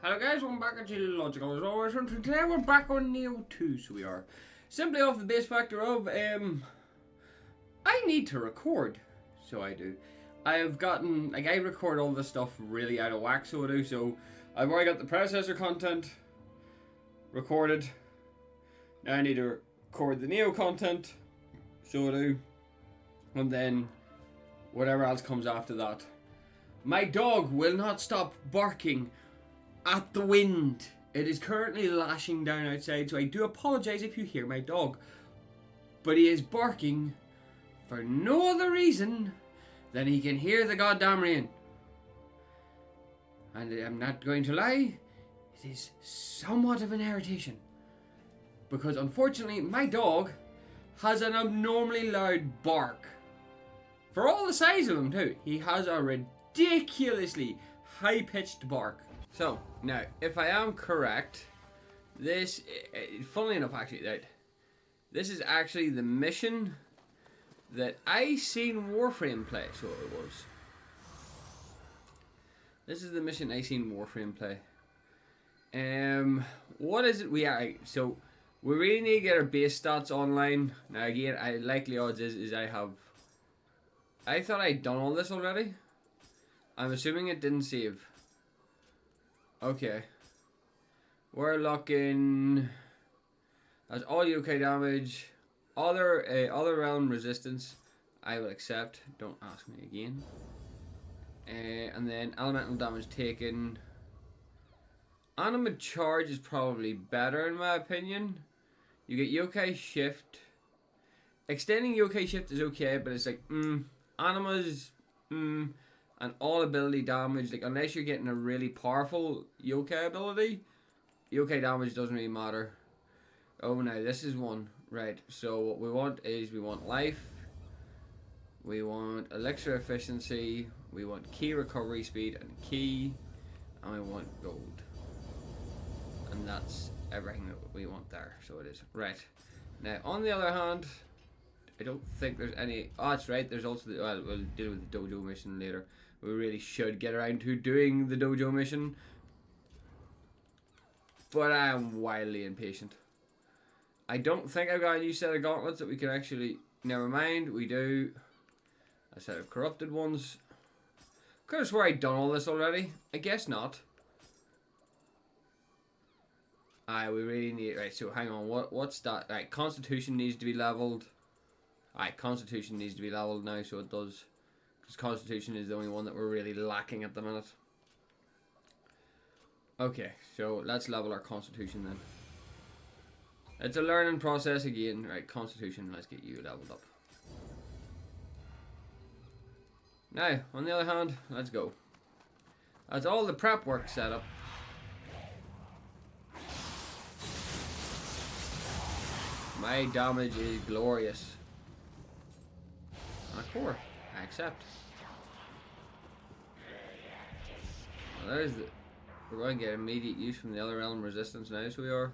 Hello guys, welcome back to Logical as always, and today we're back on Nioh 2, so we are. Simply off the base factor of, I need to record, so I do. I've gotten, like, I record all this stuff really out of whack, so I do, so I've already got the predecessor content recorded. Now I need to record the Nioh content, so I do, and then whatever else comes after that. My dog will not stop barking at the wind. It is currently lashing down outside, so I do apologise if you hear my dog. But he is barking for no other reason than he can hear the goddamn rain. And I'm not going to lie, it is somewhat of an irritation. Because unfortunately, my dog has an abnormally loud bark. For all the size of him too, he has a ridiculously high-pitched bark. So, now, if I am correct, this, funnily enough actually, that this is actually the mission that I seen Warframe play, so it was. This is the mission I seen Warframe play. What is it we are, so we really need to get our base stats online. Now again, likely odds is I thought I'd done all this already. I'm assuming it didn't save. Okay. We're looking. That's all UK damage. Other realm resistance. I will accept. Don't ask me again. And then elemental damage taken. Animate charge is probably better in my opinion. You get yokai shift. Extending yokai shift is okay, but it's like animas and all ability damage, like unless you're getting a really powerful yokai ability, yokai damage doesn't really matter. Oh, now this is one. Right, so what we want is we want life, we want elixir efficiency, we want key recovery speed and key, and we want gold. And that's everything that we want there, so it is. Right, now on the other hand, I don't think there's any. Oh, that's right, there's also the. Well, we'll deal with the dojo mission later. We really should get around to doing the dojo mission. But I am wildly impatient. I don't think I've got a new set of gauntlets that we can actually. Never mind, we do. A set of corrupted ones. Could have swore I'd done all this already. I guess not. We really need. Right, so hang on. What's that? Right, Constitution needs to be leveled. Alright, Constitution needs to be leveled now, so it does. Because Constitution is the only one that we're really lacking at the minute. Okay, so let's level our Constitution then. It's a learning process again. Right, Constitution, let's get you leveled up. Now, on the other hand, let's go. That's all the prep work set up. My damage is glorious. A core. I accept. Well, there's the. We're going to get immediate use from the other realm resistance now, so we are.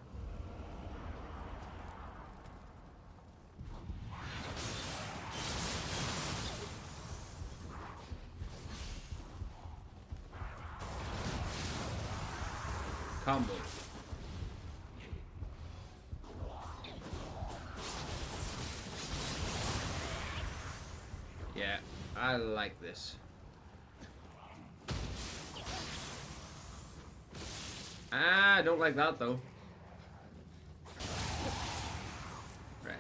Combo. Yeah, I like this. I don't like that though. Right.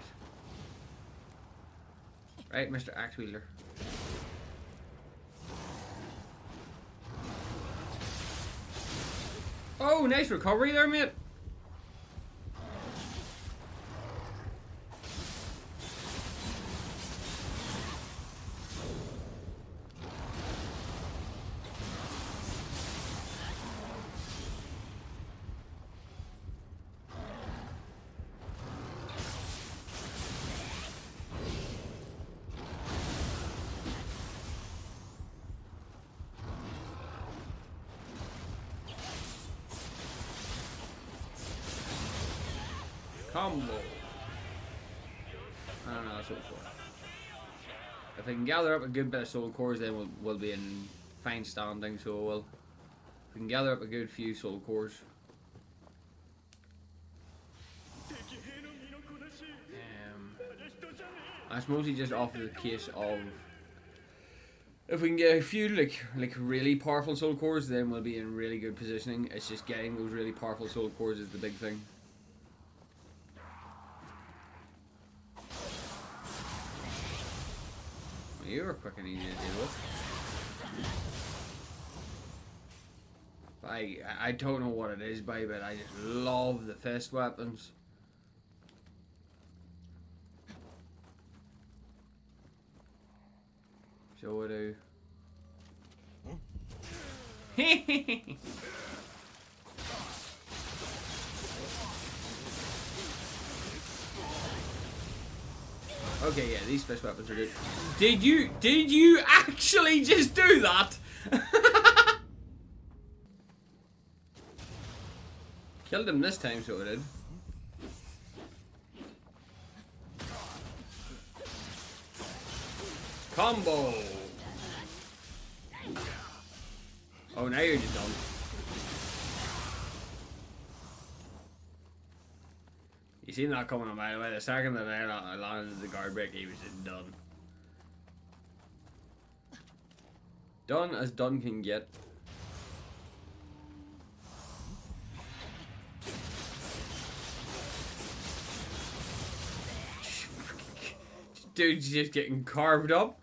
Right, Mr. Axe Wielder. Oh, nice recovery there, mate. Combo. I don't know, soul core. If I can gather up a good bit of soul cores, then we'll be in fine standing, so we'll. We can gather up a good few soul cores. That's mostly just off of the case of if we can get a few like really powerful soul cores, then we'll be in really good positioning. It's just getting those really powerful soul cores is the big thing. You were quick and easy to deal with. I don't know what it is, but I just love the fist weapons. So I do. Okay, yeah, these fist weapons are good. Did you actually just do that? Killed him this time, so it did. Combo. Oh, now you're just done. You seen that coming a mile away. The second that I landed the guard break, he was just done. Done as done can get. Dude's just getting carved up.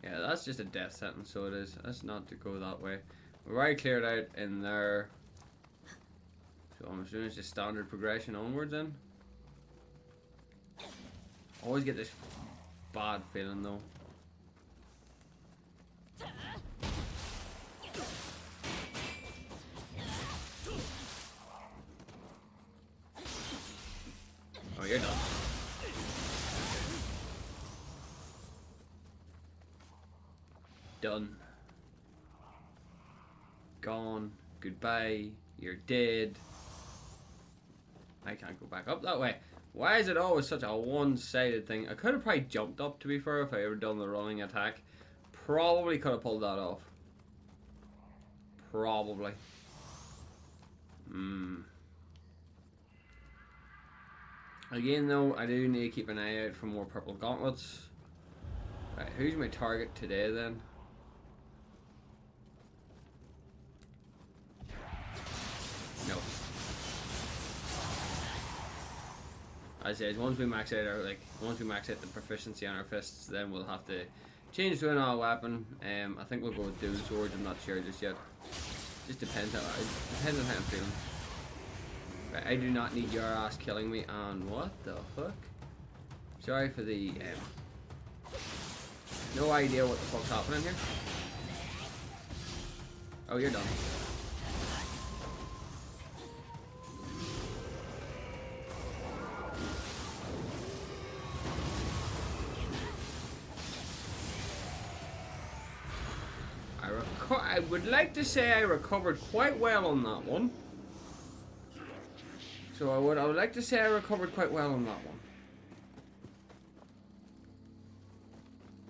Yeah, that's just a death sentence, so it is. That's not to go that way. We've already cleared out in there. So I'm assuming it's just standard progression onwards then. Always get this bad feeling though. Oh, you're done. Done. Gone. Goodbye. You're dead. I can't go back up that way. Why is it always such a one-sided thing? I could have probably jumped up, to be fair, if I ever done the running attack. Probably could have pulled that off. Probably. Again, though, I do need to keep an eye out for more purple gauntlets. Right, who's my target today, then? No. As I said, once we max out the proficiency on our fists, then we'll have to change to an all weapon. I think we'll go with dual swords. I'm not sure just yet. Just depends on how I'm feeling. Right, I do not need your ass killing me. And what the fuck? Sorry for the no idea what the fuck's happening here. Oh, you're done. I would like to say I recovered quite well on that one. So I would like to say I recovered quite well on that one.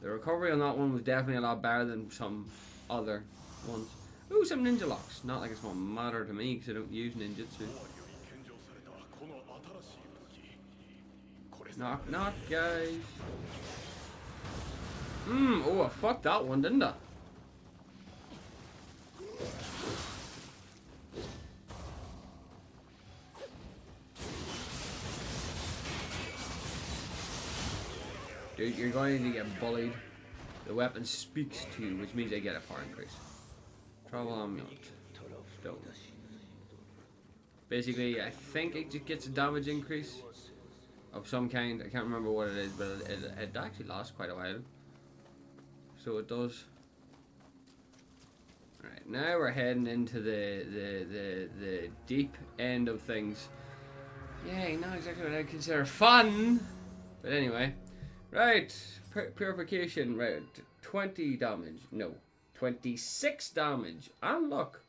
The recovery on that one was definitely a lot better than some other ones. Ooh, some ninja locks. Not like it's gonna matter to me because I don't use ninjutsu. Knock, knock, guys. Oh, I fucked that one, didn't I? Dude, you're going to get bullied. The weapon speaks to you, which means I get a power increase. Travel amulet. Stone. Basically, I think it just gets a damage increase of some kind. I can't remember what it is, but it actually lasts quite a while. So it does. Alright, now we're heading into the deep end of things. Yay, not exactly what I consider fun. But anyway. Right, purification, right, 20 damage, no, 26 damage, and look.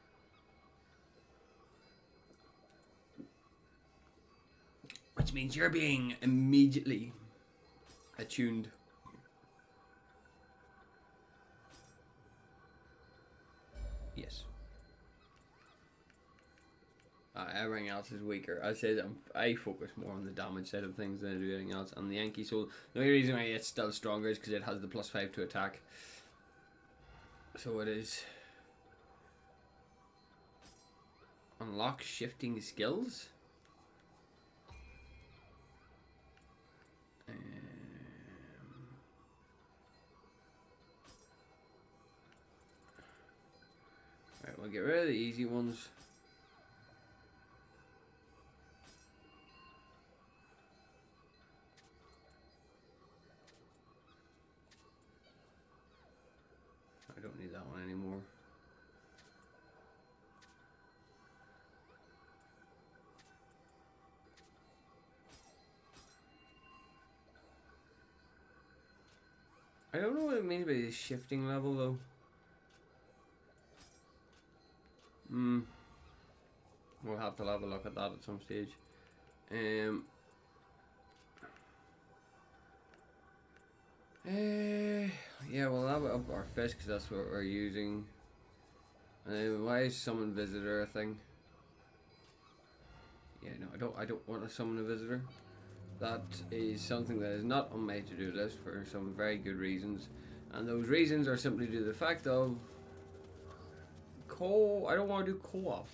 Which means you're being immediately attuned. Yes. Everything else is weaker. I said I focus more on the damage side of things than I do anything else. On the Yankee Soul, the only reason why it's still stronger is because it has the +5 to attack. So it is. Unlock shifting skills. Right, we'll get rid of the easy ones. I don't need that one anymore. I don't know what it means by the shifting level though. We'll have to have a look at that at some stage. Yeah, we'll have it up our fish because that's what we're using. Why is summon visitor a thing? Yeah, no, I don't want to summon a visitor. That is something that is not on my to-do list for some very good reasons, and those reasons are simply due to the fact of I don't want to do co-op.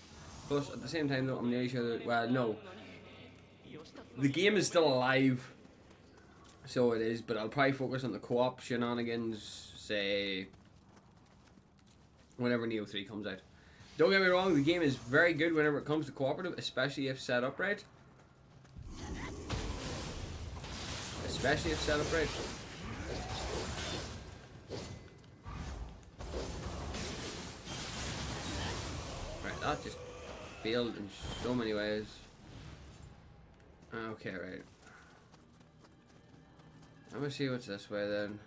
Plus, at the same time, though, I'm nearly sure that, well, no, the game is still alive, so it is. But I'll probably focus on the co-op shenanigans, say, whenever Nioh 3 comes out. Don't get me wrong, the game is very good whenever it comes to cooperative, especially if set up right. Especially if set up right. Right, that just failed in so many ways. Okay, right. I'm gonna see what's this way then.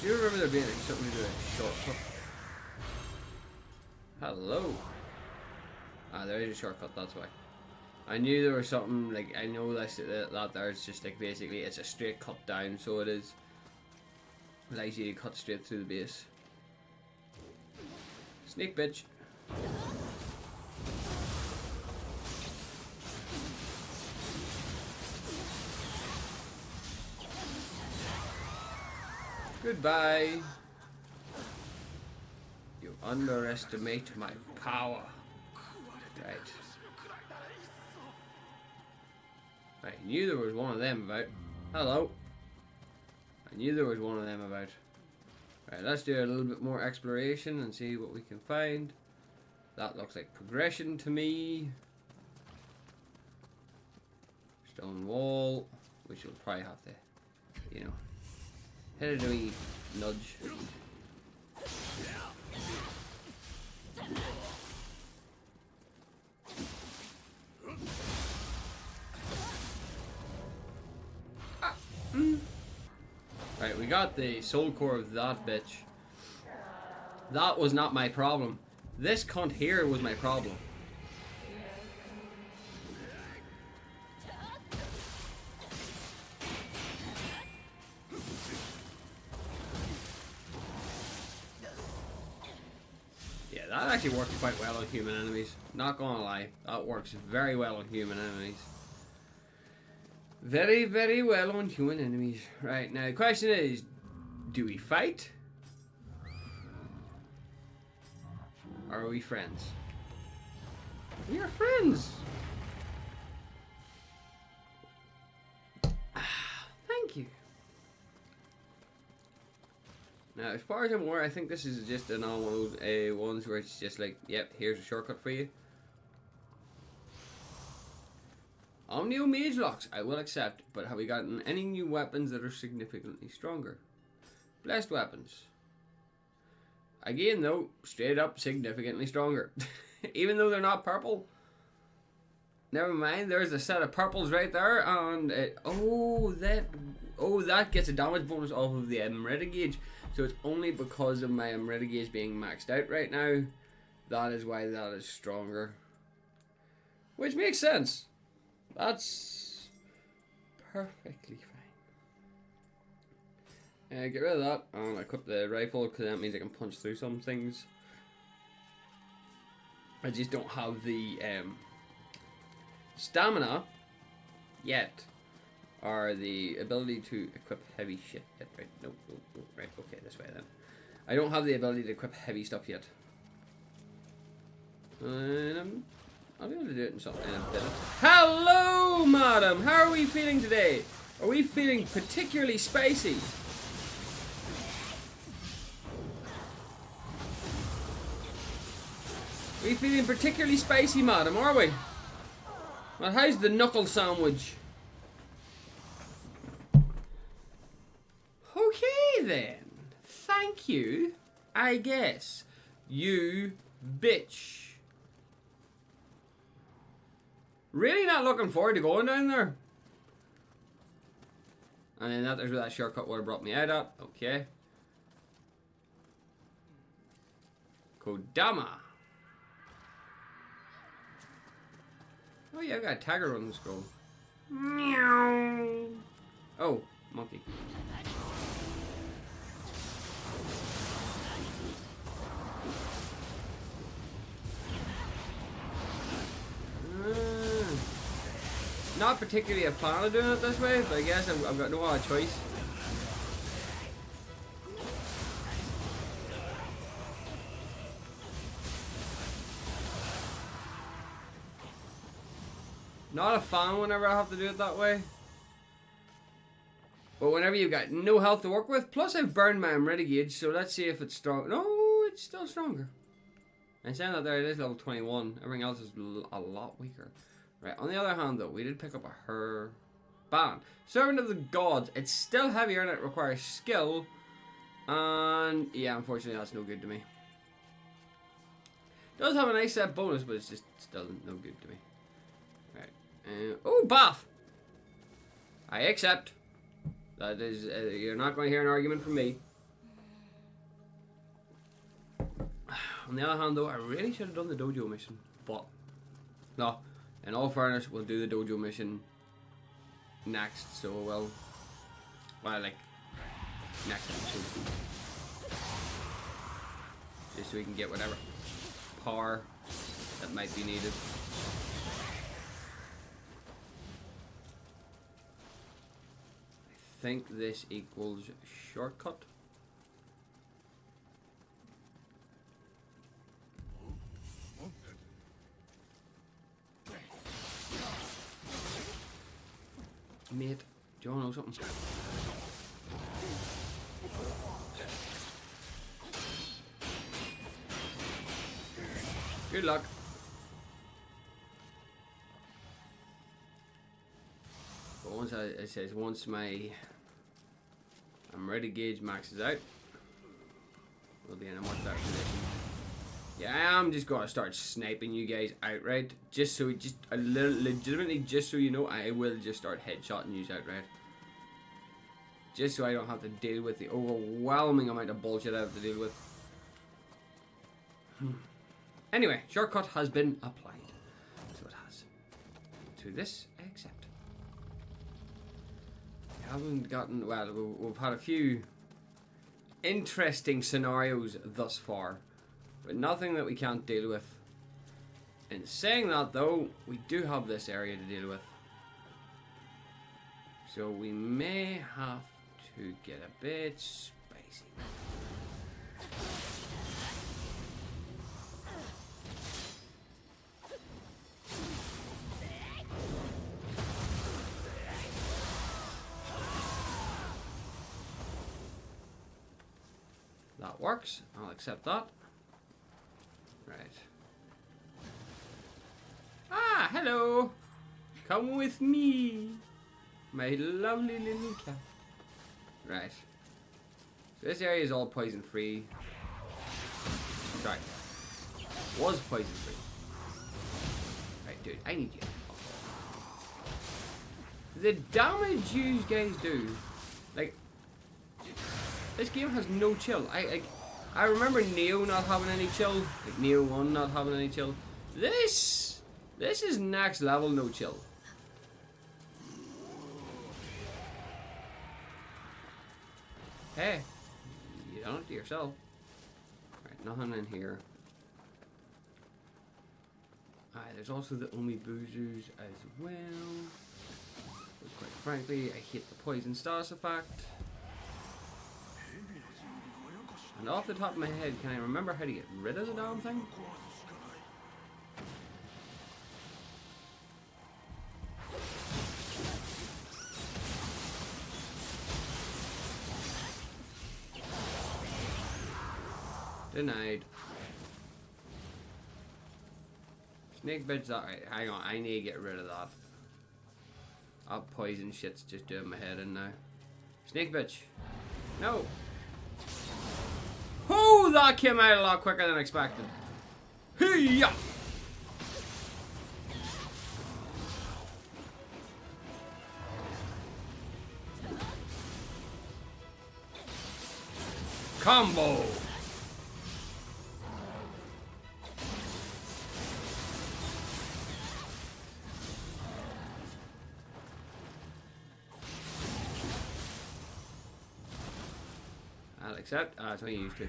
Do you remember there being something to do a shortcut? Hello. There is a shortcut, that's why. I knew there was something, like, I know that there's just, like, basically it's a straight cut down, so it is. Allows you to cut straight through the base. Snake bitch. Goodbye. You underestimate my power. Right. I knew there was one of them about. Hello. I knew there was one of them about. Right, let's do a little bit more exploration and see what we can find. That looks like progression to me. Stone wall, which we'll probably have to, you know, hit it a wee nudge. Right, we got the soul core of that bitch. That was not my problem. This cunt here was my problem. Yeah, that actually works quite well on human enemies. Not gonna lie, that works very well on human enemies. Very, very well on human enemies. Right, now the question is, do we fight? Or are we friends? We are friends! Thank you. Now, as far as I'm aware, I think this is just another one of those ones where it's just like, yep, here's a shortcut for you. Omnio Mage Locks, I will accept, but have we gotten any new weapons that are significantly stronger? Blessed weapons. Again though, straight up significantly stronger. Even though they're not purple. Never mind, there's a set of purples right there, and that gets a damage bonus off of the Amrita gauge. So it's only because of my Amrita gauge being maxed out right now That is why that is stronger. Which makes sense. That's perfectly fine. Get rid of that and equip the rifle because that means I can punch through some things. I just don't have the stamina yet, or the ability to equip heavy shit yet. Right? Nope. Right. Okay, this way then. I don't have the ability to equip heavy stuff yet. And I'll be able to do it in a bit. Hello, madam. How are we feeling today? Are we feeling particularly spicy? Are we feeling particularly spicy, madam? Are we? Well, how's the knuckle sandwich? Okay then. Thank you. I guess. You bitch. Really not looking forward to going down there. And then there's where that shortcut would have brought me out at. Okay. Kodama. Oh yeah, I got a tagger on the scroll. Meow. Oh, monkey. Not particularly a fan of doing it this way, but I guess I've got no other choice. Not a fan whenever I have to do it that way. But whenever you've got no health to work with, plus I've burned my ready gauge, so let's see if it's strong. No, it's still stronger. And saying that there, it is level 21. Everything else is a lot weaker. Right, on the other hand though, we did pick up a her band. Servant of the Gods. It's still heavier and it requires skill. And yeah, unfortunately that's no good to me. Does have a nice set bonus, but it's just still no good to me. Right. Oh, bath! I accept. That is, you're not going to hear an argument from me. On the other hand though, I really should have done the dojo mission. But, no. In all fairness, we'll do the dojo mission next, so well, like, next episode. Just so we can get whatever power that might be needed. I think this equals shortcut. Mate, do you want to know something? Good luck. But once it says once my ready gauge maxes out, we'll be in a much better position. Yeah, I'm just gonna start sniping you guys outright, just so legitimately, just so you know, I will just start headshotting you outright, just so I don't have to deal with the overwhelming amount of bullshit I have to deal with. Anyway, shortcut has been applied, so it has. To this, I accept. We haven't gotten well. We've had a few interesting scenarios thus far. But nothing that we can't deal with. In saying that though, we do have this area to deal with. So we may have to get a bit spicy. That works. I'll accept that. Right. Ah, hello. Come with me, my lovely little cat. Right. So this area is all poison free. Sorry. Was poison free. Right, dude, I need you. The damage you guys do, like, this game has no chill. I remember Nioh not having any chill. Like Nioh 1 not having any chill. This is next level no chill. Hey, you done it to yourself. Right, nothing in here. Alright, there's also the Omi Boozers as well. But quite frankly, I hate the poison status effect. And off the top of my head, can I remember how to get rid of the damn thing? Denied. Snake bitch, that right. Hang on, I need to get rid of that. That poison shit's just doing my head in now. Snake bitch. No. Oh, that came out a lot quicker than expected. Hey-ya! Combo! I'll accept. That's what you used to.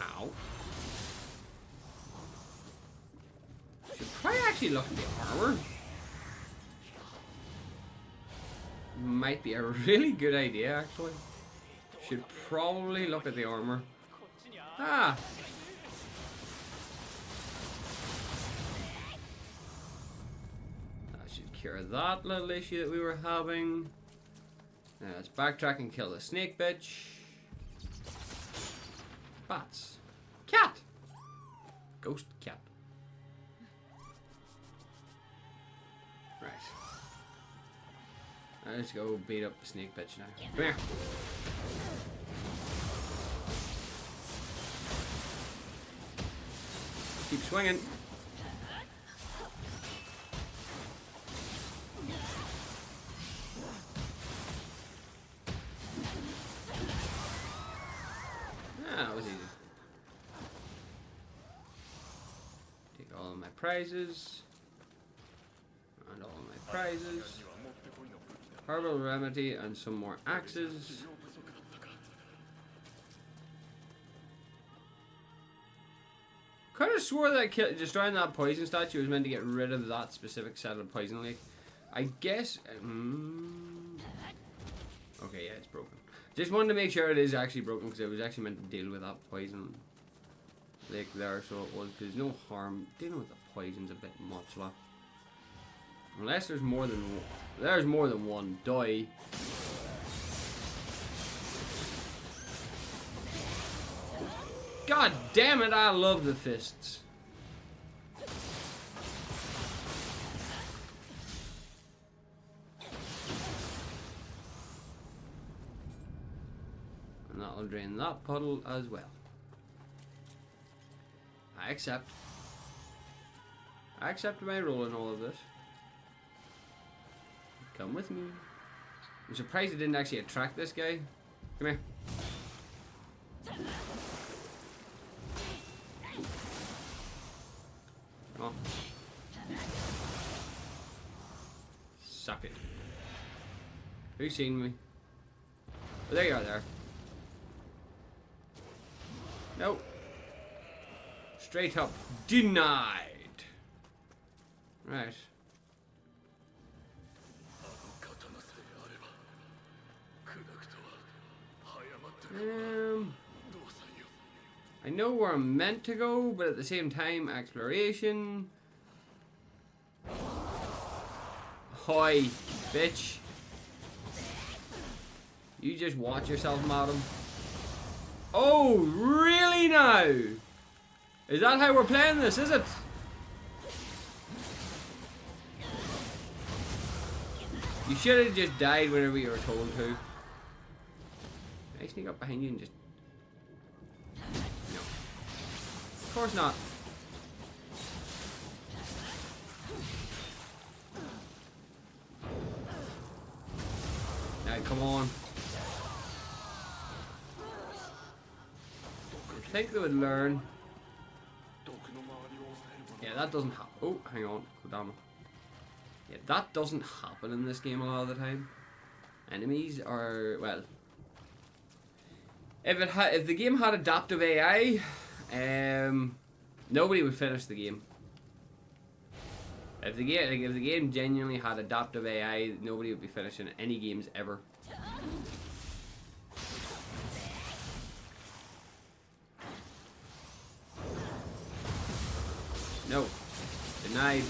Ow. Should probably actually look at the armor. Might be a really good idea, actually. Should probably look at the armor. Ah! That should cure that little issue that we were having. Now let's backtrack and kill the snake bitch. Bats. Cat! Ghost cat. Right. Now let's go beat up the snake bitch now. Come here. Keep swinging. That was easy. Take all of my prizes. And all of my prizes. Herbal remedy and some more axes. Could have swore that destroying that poison statue was meant to get rid of that specific set of poison lake. I guess. Okay, yeah, it's broken. Just wanted to make sure it is actually broken because it was actually meant to deal with that poison lake there, so it was. There's no harm dealing with the poison's a bit much left. Unless there's more than one. There's more than one. Die. God damn it! I love the fists. And that'll drain that puddle as well. I accept. I accept my role in all of this. Come with me. I'm surprised it didn't actually attract this guy. Come here. Come on. Suck it. Who's seen me? Oh, there you are there. Nope. Straight up. Denied. Right. I know where I'm meant to go, but at the same time, exploration. Hoi, bitch. You just watch yourself, madam. Oh, really now? Is that how we're playing this, is it? You should have just died whenever you were told to. Can I sneak up behind you and just... No. Of course not. Now, come on. think they would learn. Yeah, that doesn't happen. Oh, hang on. Kodama. Yeah, that doesn't happen in this game a lot of the time. Enemies are, well, if the game had adaptive AI, nobody would finish the game. If the game genuinely had adaptive AI, nobody would be finishing any games ever. No. Denied.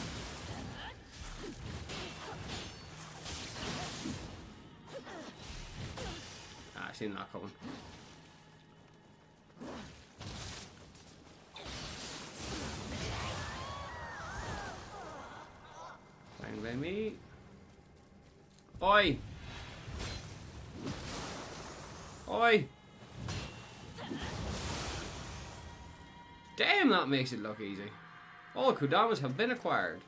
I seen that coming. Fine by me. Oi! Oi! Damn, that makes it look easy. All Kodamas have been acquired.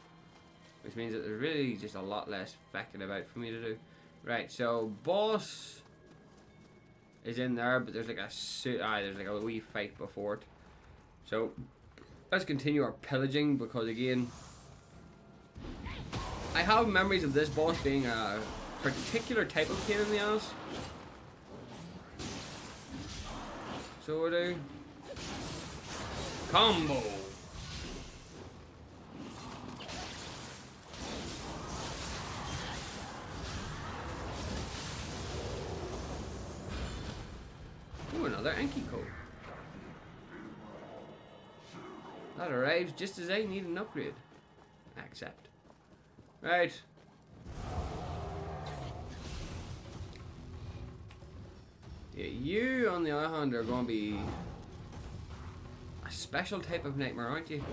Which means that there's really just a lot less facking about for me to do. Right, so boss is in there, but there's like a there's like a wee fight before it. So let's continue our pillaging, because again, I have memories of this boss being a particular type of pain in the ass. So we do combo. Ooh, another Enki code. That arrives just as I need an upgrade. Accept. Right. Yeah, you on the other hand are going to be a special type of nightmare, aren't you?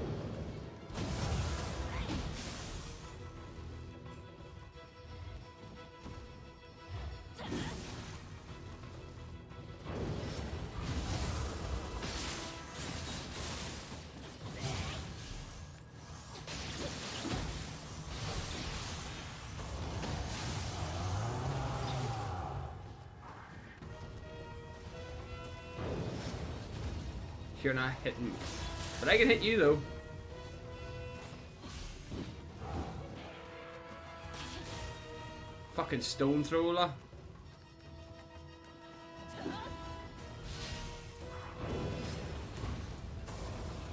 You're not hitting me. But I can hit you though. Fucking stone thrower.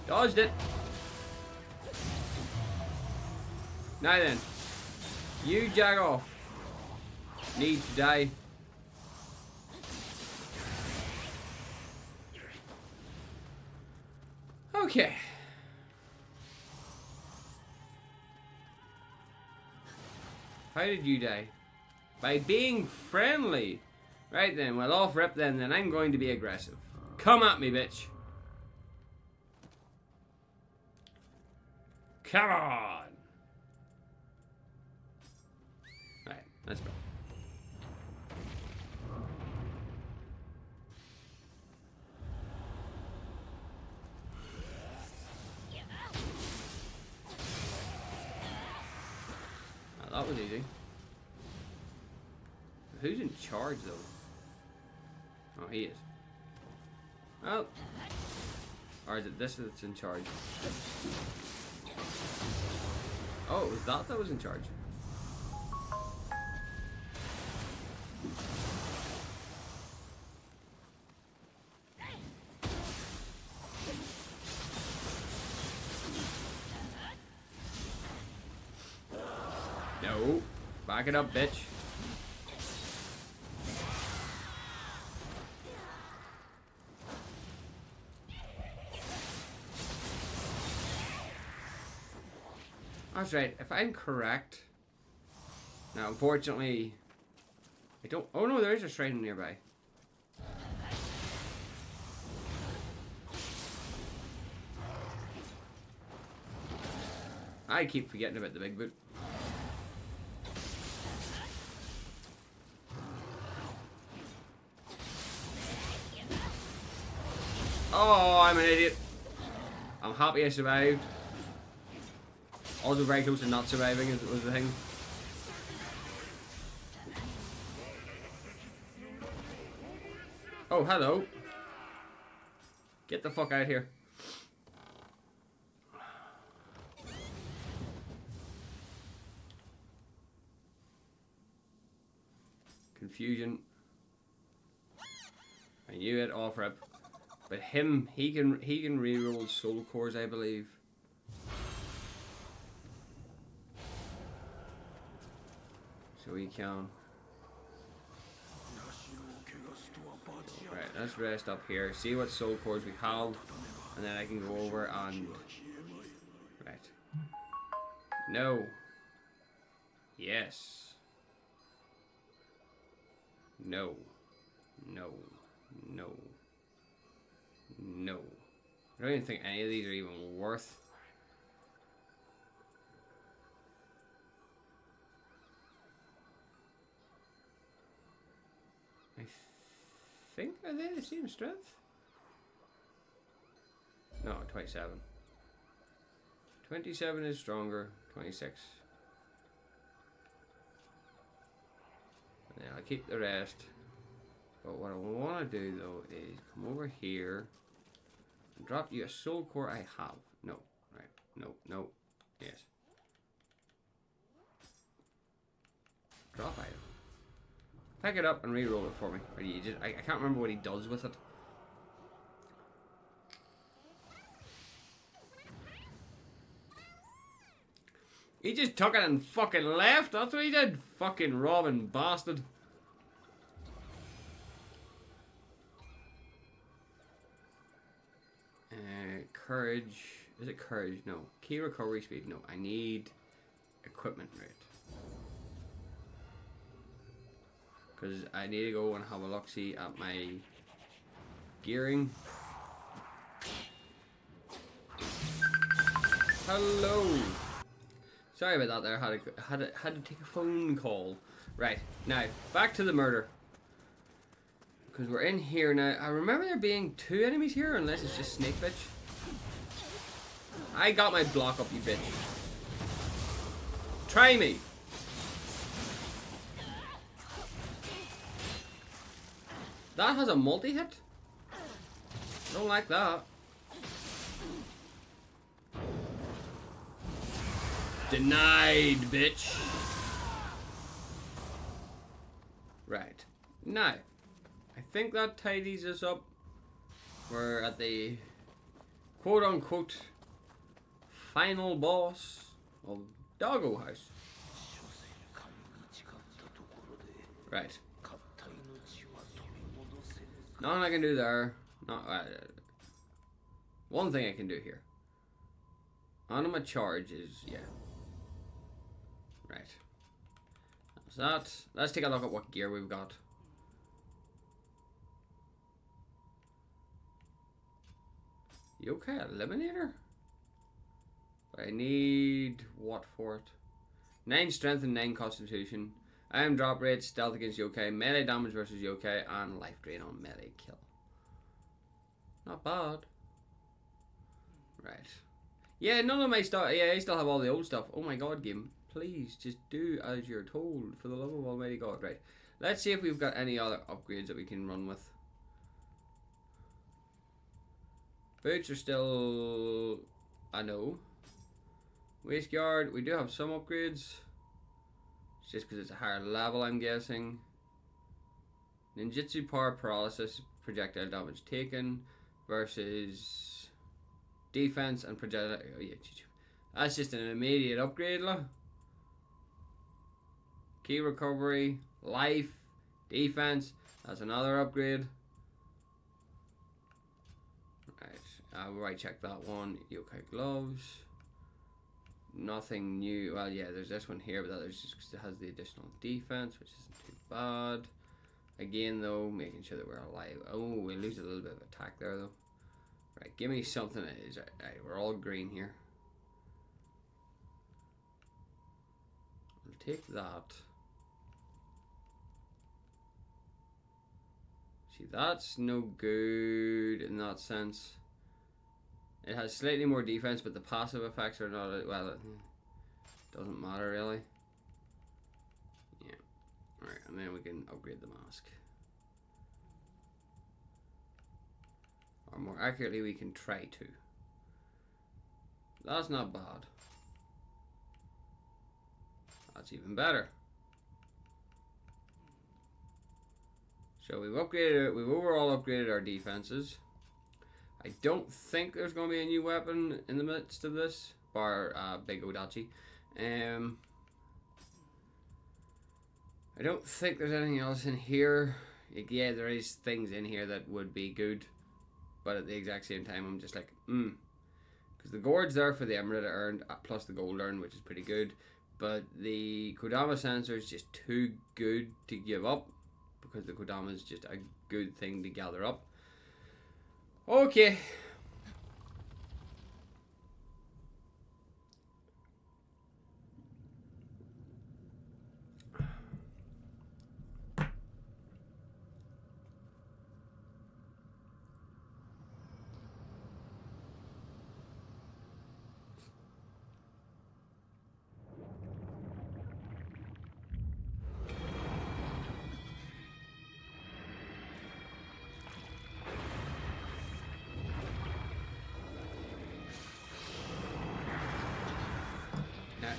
Dodged it. Now then. You jag off. Need to die. Okay. How did you die? By being friendly. Right then, well off rip then I'm going to be aggressive. Come at me, bitch. Come on. Right, let's go. That was easy. Who's in charge though? Oh, he is. Oh. Or is it this that's in charge? Oh, it was that was in charge. No. Back it up, bitch. That's right, if I'm correct. Now, unfortunately, I don't. Oh no, there is a shrine nearby. I keep forgetting about the big boot. Oh, I'm an idiot. I'm happy I survived. Also very close to not surviving was the thing. Oh, hello. Get the fuck out of here. Confusion. I knew it off rip. But him, he can reroll soul cores, I believe. So he can. Right, let's rest up here. See what soul cores we have, and then I can go over and. Right. No. Yes. No. No. No. No. I don't even think any of these are even worth. I think, are they the same strength? No, 27. 27 is stronger. 26. And then I'll keep the rest. But what I want to do though is come over here and drop you a soul core I have. No. Right. No. No. Yes. Drop item. Pick it up and re-roll it for me. Or you just, I can't remember what he does with it. He just took it and fucking left. That's what he did. Fucking robbing bastard. Courage. Is it courage? No. Key recovery speed? No. I need equipment rate. Because I need to go and have a look-see at my gearing. Hello. Sorry about that there. Had to take a phone call. Right. Now, back to the murder. Because we're in here now. I remember there being 2 enemies here, unless it's just Snake Bitch. I got my block up, you bitch. Try me. That has a multi-hit? Don't like that. Denied, bitch. Right. Now, I think that tidies us up. We're at the quote-unquote final boss of Doggo House. Right. Nothing I can do there. Not one thing I can do here. Anima charge is, yeah. Right. That's that. Let's take a look at what gear we've got. Yokai Eliminator? I need what for it? 9 strength and 9 constitution. Iron drop rate, stealth against yokai, melee damage versus yokai, and life drain on melee kill. Not bad. Right. Yeah, none of my stuff. Yeah, I still have all the old stuff. Oh my god, game. Please, just do as you're told. For the love of almighty god. Right. Let's see if we've got any other upgrades that we can run with. Boots are still a no. Waist guard, we do have some upgrades. It's just because it's a higher level, I'm guessing. Ninjutsu power paralysis, projectile damage taken versus defense and projectile. Oh yeah, that's just an immediate upgrade, lah. Key recovery, life, defense. That's another upgrade. Right, right. Check that one. Yokai gloves. Nothing new. Well, yeah, there's this one here, but that is just because it has the additional defense, which isn't too bad. Again, though, making sure that we're alive. Oh, we lose a little bit of attack there, though. Right, give me something that is. Right, we're all green here. I'll take that. See, that's no good in that sense. It has slightly more defense, but the passive effects are not, well, it doesn't matter really. Yeah. Alright, and then we can upgrade the mask. Or more accurately, we can try to. That's not bad. That's even better. So we've upgraded, we've overall upgraded our defenses. I don't think there's going to be a new weapon in the midst of this, bar Big Odachi. I don't think there's anything else in here. Yeah, there is things in here that would be good, but at the exact same time, I'm just like, because the gourd's there for the emerald I earned, plus the gold earned, which is pretty good. But the Kodama sensor is just too good to give up, because the Kodama is just a good thing to gather up. Okay.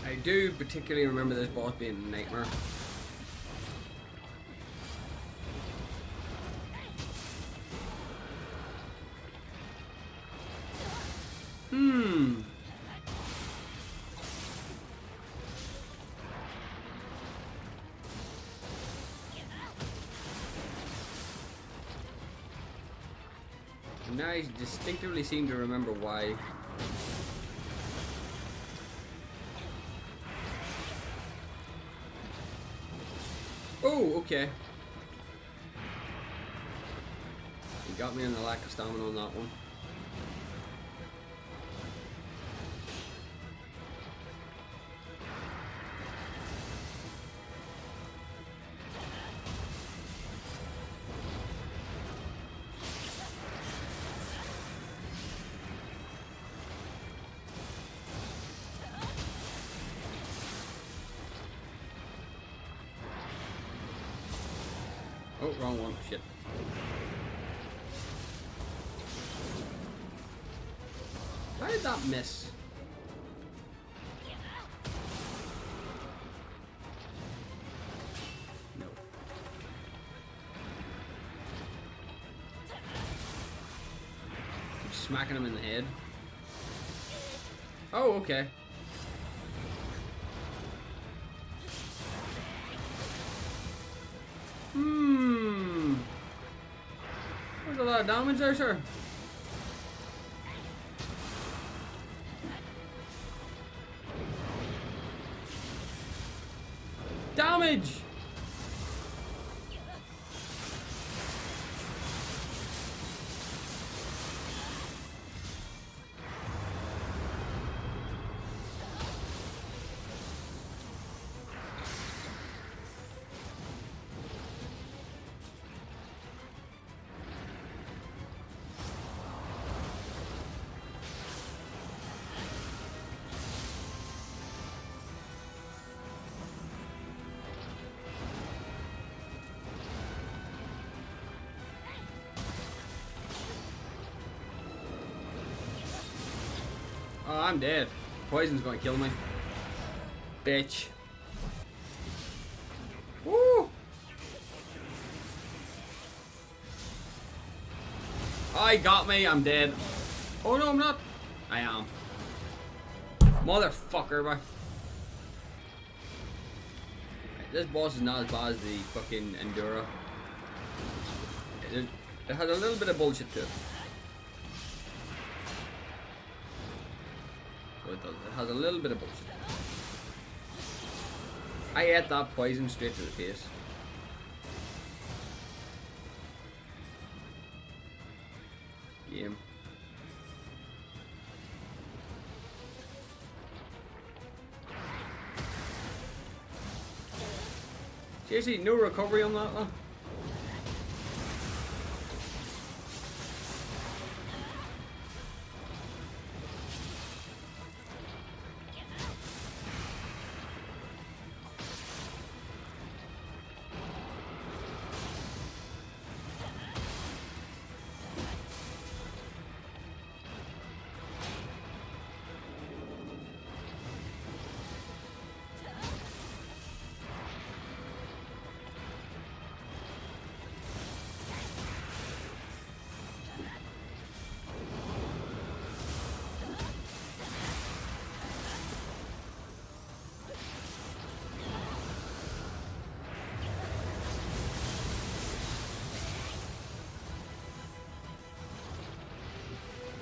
I do particularly remember this boss being a nightmare. Now I distinctively seem to remember why. Oh, okay. You got me on the lack of stamina on that one. Oh, wrong one. Shit. How did that miss? No. Keep smacking him in the head. Oh, okay. There's a lot of damage there, sir. Damage! Oh, I'm dead. Poison's gonna kill me. Bitch. Woo! Oh, he got me. I'm dead. Oh no, I'm not. I am. Motherfucker, bro. This boss is not as bad as the fucking Endura. It has a little bit of bullshit to it. So it does. It has a little bit of bullshit. I ate that poison straight to the face. Game. Seriously, no recovery on that one?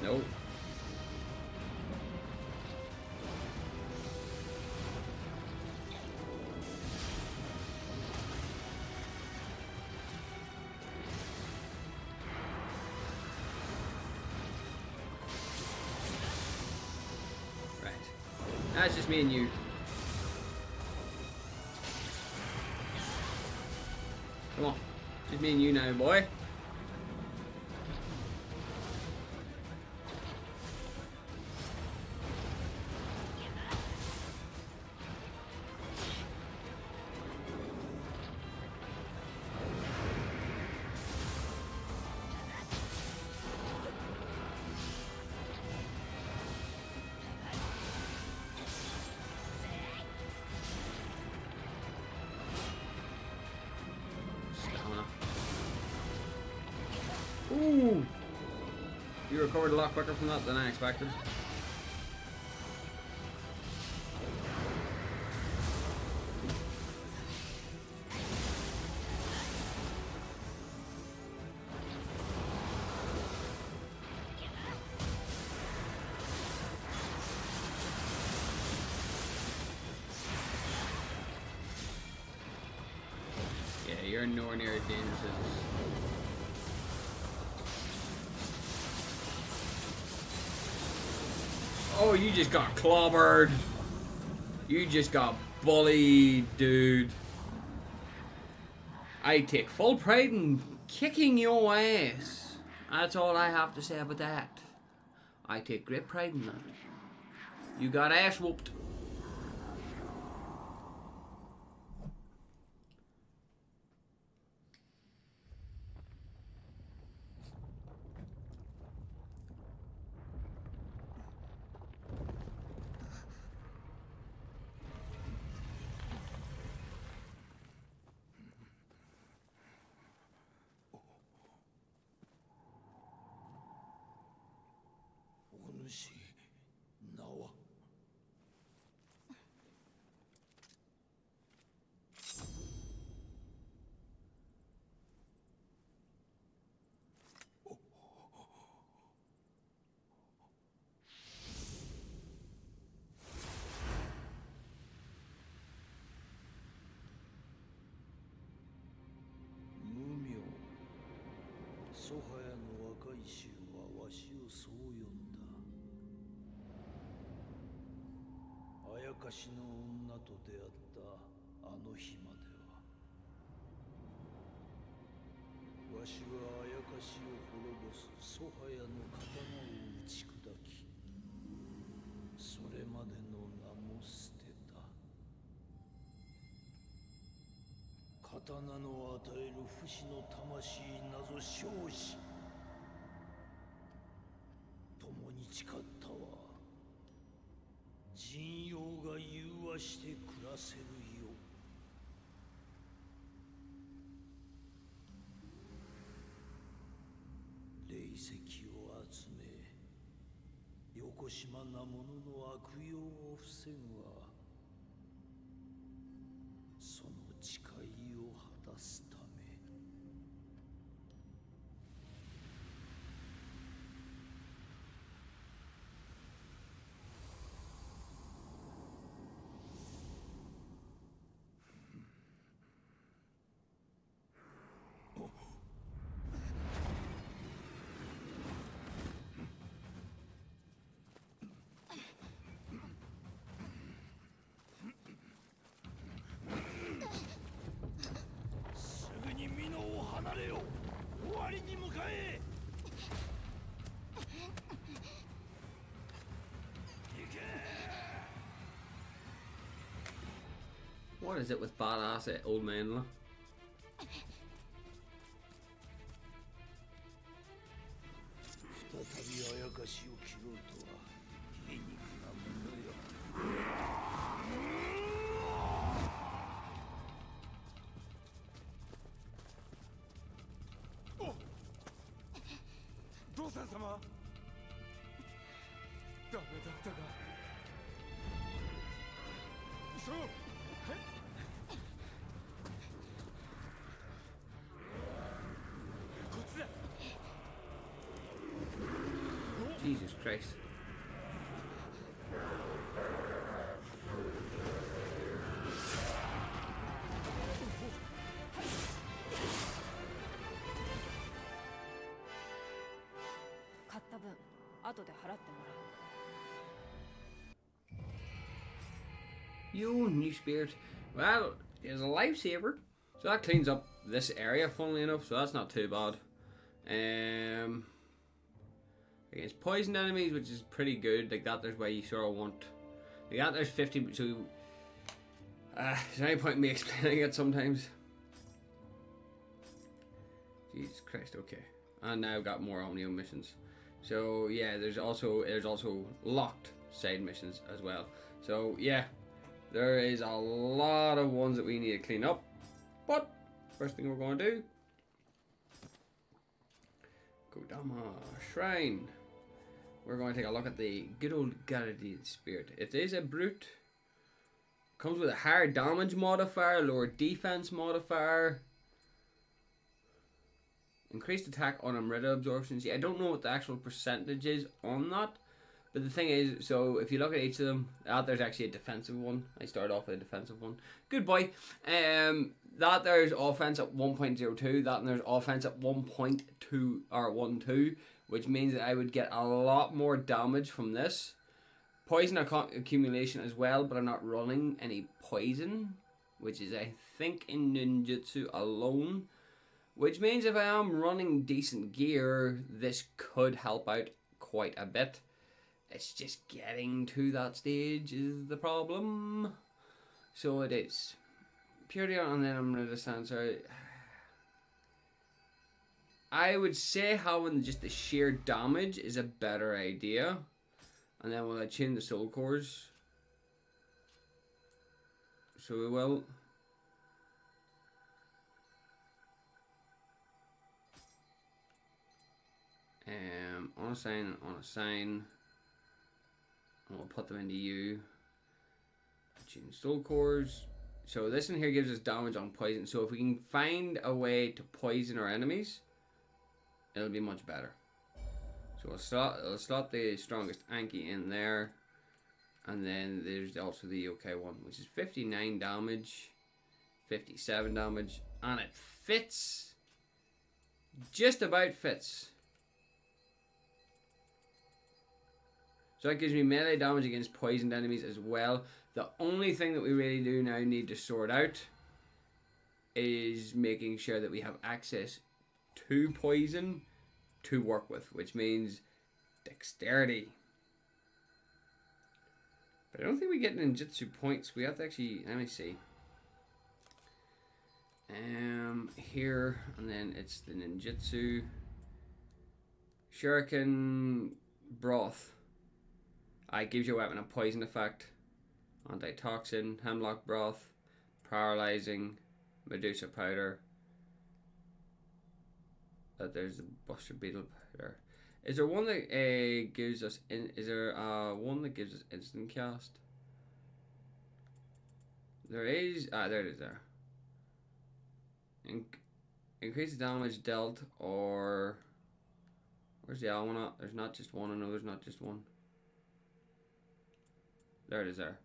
No. Right. That's just me and you. Come on. Just me and you now, boy. Ooh! You recovered a lot quicker from that than I expected. Yeah, you're nowhere near as dangerous as... Oh, you just got clobbered. You just got bullied, dude. I take full pride in kicking your ass. That's all I have to say about that. I take great pride in that. You got ass whooped. Nioh.無名。ソハヤの若い衆はわしをそう呼んだ。あやかしの女と出会ったあの日までは、わしはあやかしを滅ぼすソハヤの刀を打ち砕き、それまでの名も捨てた。刀の与える不死の魂なぞ生死、共に誓ったわ。人妖が融和して暮らせるよ。霊石を集め、よこしまな者の悪用を防ぐは、その誓いを果たすため。すぐに美濃を離れよ。終わりに向かえ。行け。 What is it with badass old men? 再びあやかしを切ろうとは皮肉なものよ。父さん様、ダメだったか。そう、こっちだ。Jesus Christ. Yo, new spirit. Well, it's a lifesaver. So that cleans up this area, funnily enough, so that's not too bad. Against poison enemies, which is pretty good. Like that, there's where you sort of want. Like that, there's 50. So, is there any point in me explaining it sometimes? Jesus Christ. Okay, and now I've got more Omnio missions. So yeah, there's also locked side missions as well. So yeah, there is a lot of ones that we need to clean up. But first thing we're going to do, Kodama Shrine. We're going to take a look at the good old Guardian Spirit. It is a brute. Comes with a higher damage modifier, lower defense modifier, increased attack on Amrita absorption. See, I don't know what the actual percentage is on that. But the thing is, so if you look at each of them, there's actually a defensive one. I started off with a defensive one. Good boy. That there's offense at 1.02. That and there's offense at 1.2 or 1.2, which means that I would get a lot more damage from this. Poison accumulation as well, but I'm not running any poison, which is I think in ninjutsu alone. Which means if I am running decent gear, this could help out quite a bit. It's just getting to that stage is the problem. So it is. Purely on then I'm going to sensor. I would say having just the sheer damage is a better idea. And then we'll tune the soul cores. So we will. On a sign. And we'll put them into U. Tune soul cores. So this one here gives us damage on poison. So if we can find a way to poison our enemies, it'll be much better. So we'll slot the strongest Anki in there. And then there's also the yokai one, which is 59 damage, 57 damage. And it fits. Just about fits. So that gives me melee damage against poisoned enemies as well. The only thing that we really do now need to sort out is making sure that we have access to poison to work with, which means dexterity. But I don't think we get ninjutsu points. We have to actually, let me see. Here, and then it's the ninjutsu. Shuriken broth. It gives your weapon a poison effect. Antitoxin, hemlock broth, paralyzing, Medusa powder. There's the buster beetle powder. Is there one that gives us? Is there one that gives us instant cast? There is. There it is. There. Increase the damage dealt, or where's the other one at? There's not just one. I know there's not just one. There it is. There.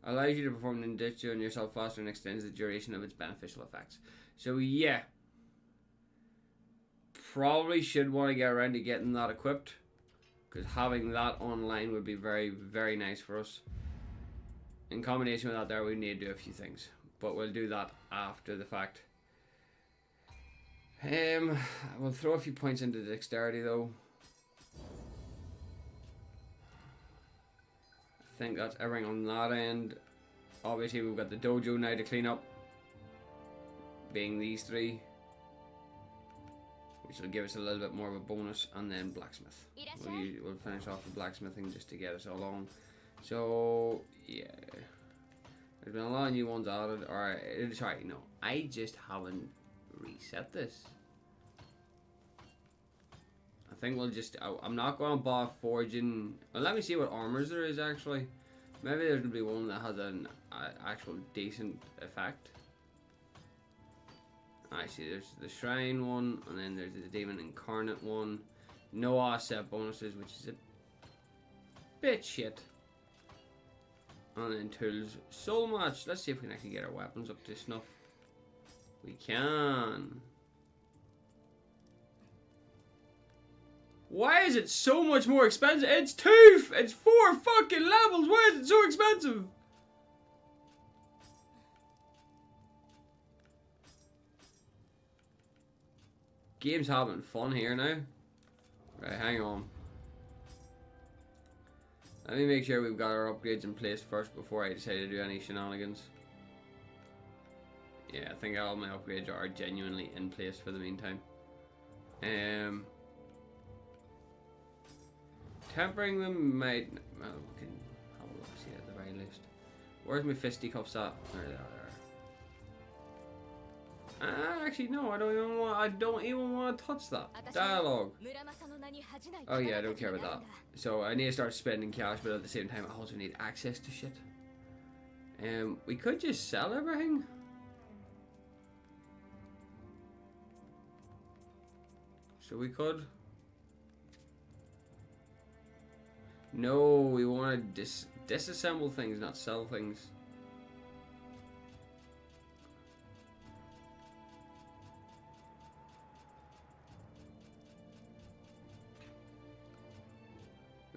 Allows you to perform ninjutsu on yourself faster and extends the duration of its beneficial effects. So yeah. Probably should want to get around to getting that equipped, because having that online would be very, very nice for us. In combination with that there, we need to do a few things, but we'll do that after the fact. We'll throw a few points into dexterity though. I think that's everything on that end. Obviously we've got the dojo now to clean up, being these three, which will give us a little bit more of a bonus, and then blacksmith. We'll finish off the blacksmithing just to get us along. So yeah, there's been a lot of new ones added. Alright, sorry, no, I just haven't reset this. I think we'll just, I'm not going to bother forging. Well, let me see what armors there is actually. Maybe there's going to be one that has an actual decent effect. I see there's the shrine one, and then there's the demon incarnate one. No asset bonuses, which is a bit shit. And then tools, so much. Let's see if we can actually get our weapons up to snuff. We can. Why is it so much more expensive? It's 4 fucking levels. Why is it so expensive? Game's having fun here now. Right, hang on. Let me make sure we've got our upgrades in place first before I decide to do any shenanigans. Yeah, I think all my upgrades are genuinely in place for the meantime. Tempering them might... Well, we can have a look, see at the very least. Where's my fisticuffs at? There they are. Actually, no, I don't even want to touch that. Dialogue. Oh yeah, I don't care about that. So I need to start spending cash, but at the same time, I also need access to shit. We could just sell everything. So we could. No, we want to disassemble things, not sell things.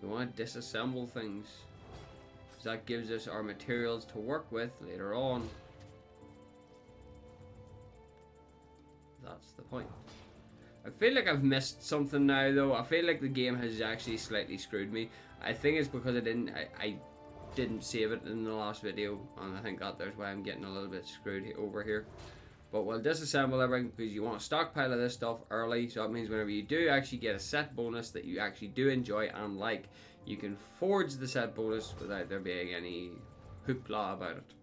We want to disassemble things, because that gives us our materials to work with later on. That's the point. I feel like I've missed something now though. I feel like the game has actually slightly screwed me. I think it's because I didn't save it in the last video, and I think that's why I'm getting a little bit screwed over here. But we'll disassemble everything, because you want to stockpile of this stuff early, so that means whenever you do actually get a set bonus that you actually do enjoy and like, you can forge the set bonus without there being any hoopla about it.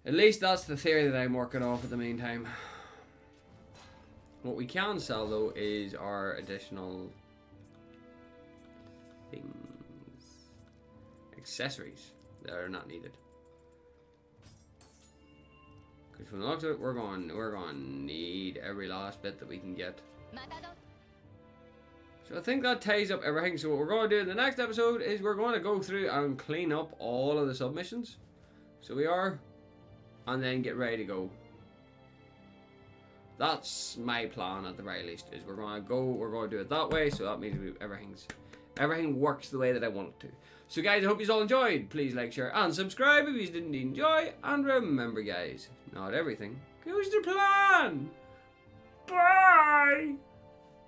At least that's the theory that I'm working off at the meantime. What we can sell though is our additional things, accessories that are not needed. Because from the looks of it, we're going to need every last bit that we can get. So I think that ties up everything. So what we're going to do in the next episode is we're going to go through and clean up all of the submissions. So we are, and then get ready to go. That's my plan at the very least. Is we're going to do it that way. So that means everything works the way that I want it to. So guys, I hope you all enjoyed. Please like, share, and subscribe if you didn't enjoy. And remember guys, not everything goes to plan. Bye!